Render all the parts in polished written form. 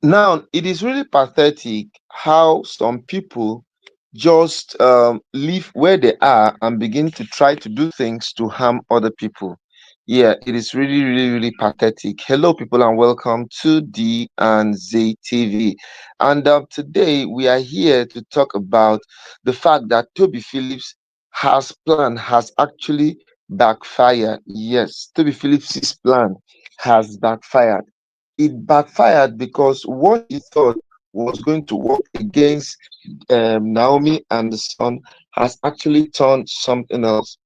Now, it is really pathetic how some people just leave where they are and begin to try to do things to harm other people. Yeah, it is really, really, really pathetic. Hello, people, and welcome to D and Z TV. And today we are here to talk about the fact that Toby Phillips has plan has actually backfired. Yes, Toby Phillips's plan has backfired. It backfired because what he thought was going to work against Naomi and the son has actually turned something else.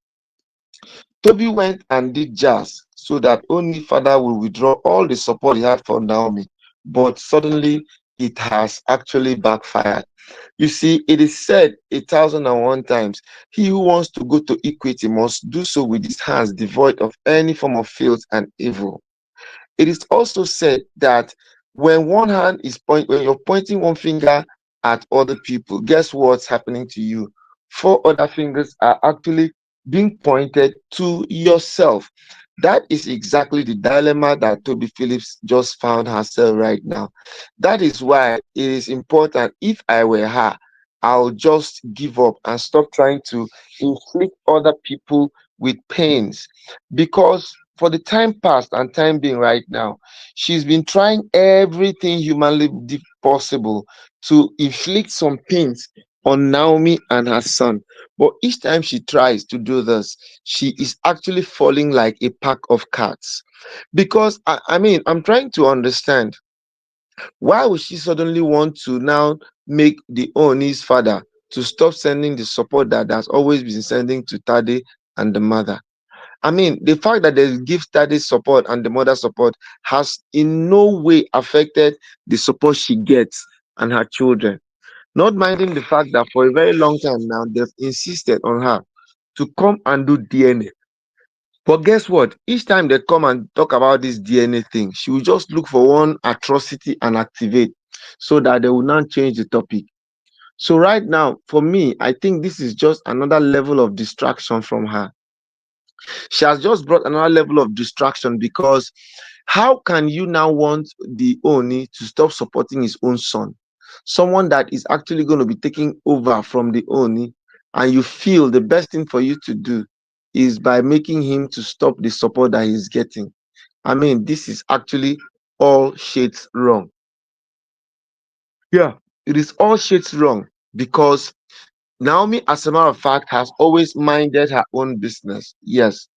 Toby went and did jazz so that only father will withdraw all the support he had for Naomi, but suddenly it has actually backfired. You see, it is said 1,001 times, he who wants to go to equity must do so with his hands devoid of any form of filth and evil. It is also said that when you're pointing one finger at other people, guess what's happening to you? Four other fingers are actually being pointed to yourself. That is exactly the dilemma that Toby Phillips just found herself right now. That is why it is important. If I were her, I'll just give up and stop trying to inflict other people with pains, because for the time past and time being right now, she's been trying everything humanly possible to inflict some pains on Naomi and her son. But each time she tries to do this, she is actually falling like a pack of cards. Because I mean, I'm trying to understand, why would she suddenly want to now make the Ooni's father to stop sending the support that has always been sending to Tade and the mother? I mean, the fact that they give Tade support and the mother support has in no way affected the support she gets and her children. Not minding the fact that for a very long time now, they've insisted on her to come and do DNA. But guess what? Each time they come and talk about this DNA thing, she will just look for one atrocity and activate so that they will not change the topic. So, right now, for me, I think this is just another level of distraction from her. She has just brought another level of distraction, because how can you now want the Oni to stop supporting his own son? Someone that is actually going to be taking over from the Oni, and you feel the best thing for you to do is by making him to stop the support that he's getting. I mean, this is actually all shades wrong. Yeah, it is all shades wrong, because Naomi, as a matter of fact, has always minded her own business. Yes,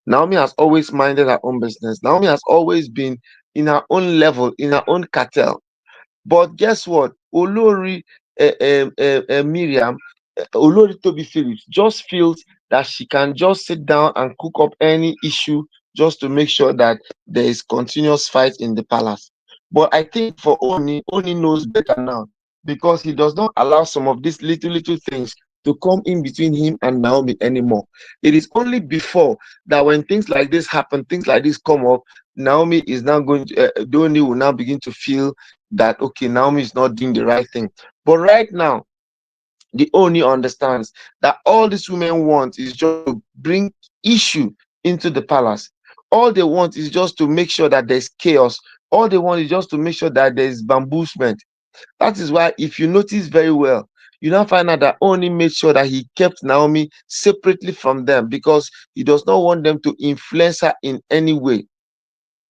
Naomi has always minded her own business. Naomi has always been in her own level, in her own cartel. But guess what? Olori Miriam, Olori Tobi Phillips just feels that she can just sit down and cook up any issue just to make sure that there is continuous fight in the palace. But I think for Oni knows better now, because he does not allow some of these little things to come in between him and Naomi anymore. It is only before that when things like this happen, things like this come up, Naomi is now going to, Doni will now begin to feel that okay, Naomi is not doing the right thing. But right now, the Oni understands that all these women want is just to bring issue into the palace. All they want is just to make sure that there's chaos. All they want is just to make sure that there's bamboozlement. That is why, if you notice very well, you now find out that Oni made sure that he kept Naomi separately from them, because he does not want them to influence her in any way.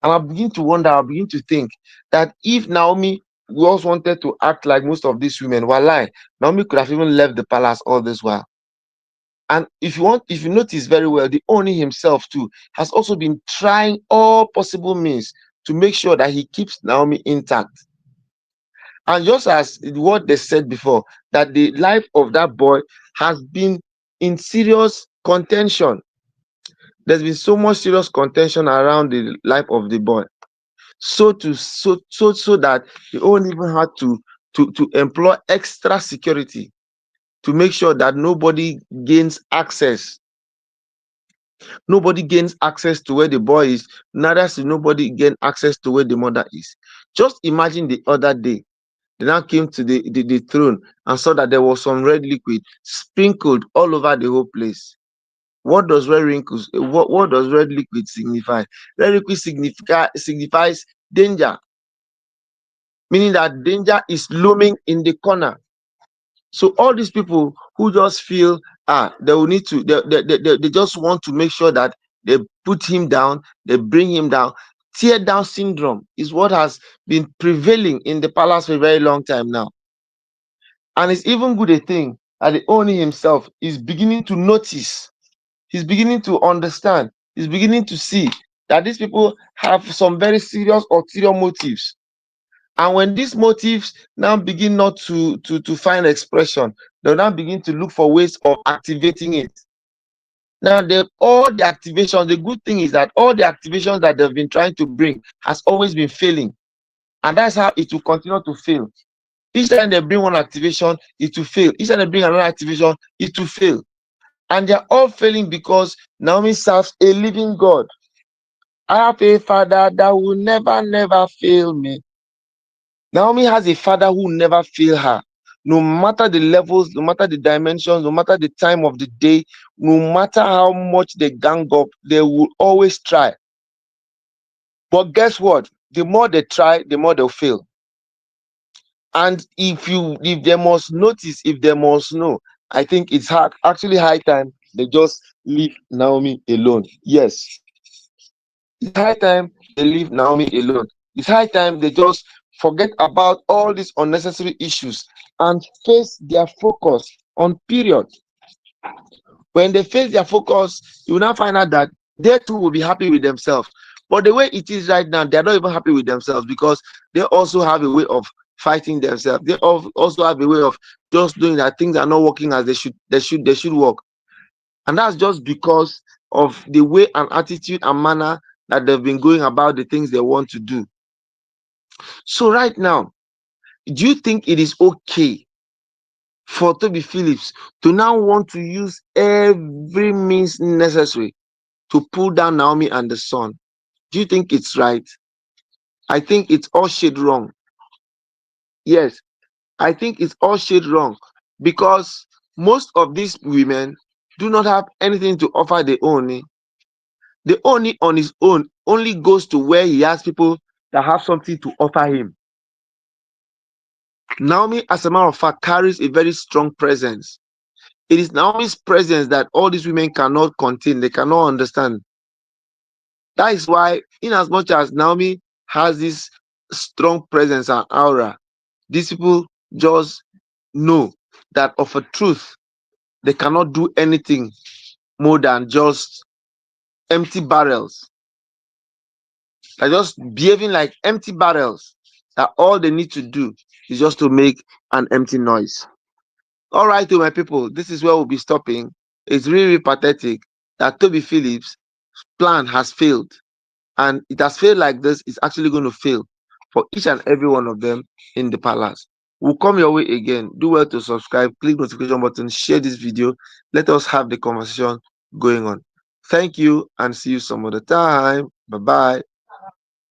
And I begin to wonder, I begin to think that if Naomi was wanted to act like most of these women, why Naomi could have even left the palace all this while. And if you notice very well, the Oni himself too has also been trying all possible means to make sure that he keeps Naomi intact. And just as what they said before, that the life of that boy has been in serious contention. There's been so much serious contention around the life of the boy. So that they won't even have to employ extra security to make sure that nobody gains access to where the boy is, neither should nobody gain access to where the mother is. Just imagine the other day they now came to the throne and saw that there was some red liquid sprinkled all over the whole place. What does red liquid signify? Red liquid signifies danger. meaning that danger is looming in the corner. So all these people who just feel they will need to they just want to make sure that they put him down, they bring him down. Tear down syndrome is what has been prevailing in the palace for a very long time now. And it's even good a thing that the Ooni himself is beginning to notice, he's beginning to understand, he's beginning to see that these people have some very serious ulterior motives. And when these motives now begin not to find expression, they'll now begin to look for ways of activating it. Now, all the activations, the good thing is that all the activations that they've been trying to bring has always been failing. And that's how it will continue to fail. Each time they bring one activation, it will fail. Each time they bring another activation, it will fail. And they're all failing because Naomi serves a living God. I have a father that will never fail me. Naomi has a father who will never fail her. No matter the levels, no matter the dimensions, no matter the time of the day, no matter how much they gang up, they will always try. But guess what? The more they try, the more they'll fail. And if they must notice, if they must know, I think it's actually high time they just leave Naomi alone. Yes, it's high time they leave Naomi alone. It's high time they just forget about all these unnecessary issues and face their focus on period. When they face their focus, you will now find out that they too will be happy with themselves. But the way it is right now, they're not even happy with themselves because they also have a way of fighting themselves. They also have a way of just doing that things are not working as they should work. And that's just because of the way and attitude and manner that they've been going about the things they want to do. So right now, do you think it is okay for Tobi Phillips to now want to use every means necessary to pull down Naomi and the son? Do you think it's right? I think it's all shade wrong. Yes, I think it's all shade wrong because most of these women do not have anything to offer the Ooni. The Ooni on his own only goes to where he has people that have something to offer him. Naomi, as a matter of fact, carries a very strong presence. It is Naomi's presence that all these women cannot contain, they cannot understand. That is why, in as much as Naomi has this strong presence and aura, these people just know that of a truth, they cannot do anything more than just empty barrels. They're just behaving like empty barrels, that all they need to do is just to make an empty noise. All right, to my people, this is where we'll be stopping. It's really pathetic that Tobi Phillips' plan has failed. And it has failed like this, it's actually going to fail for each and every one of them in the palace. We'll come your way again. Do well to subscribe, click notification button, share this video. Let us have the conversation going on. Thank you and see you some other time. Bye-bye.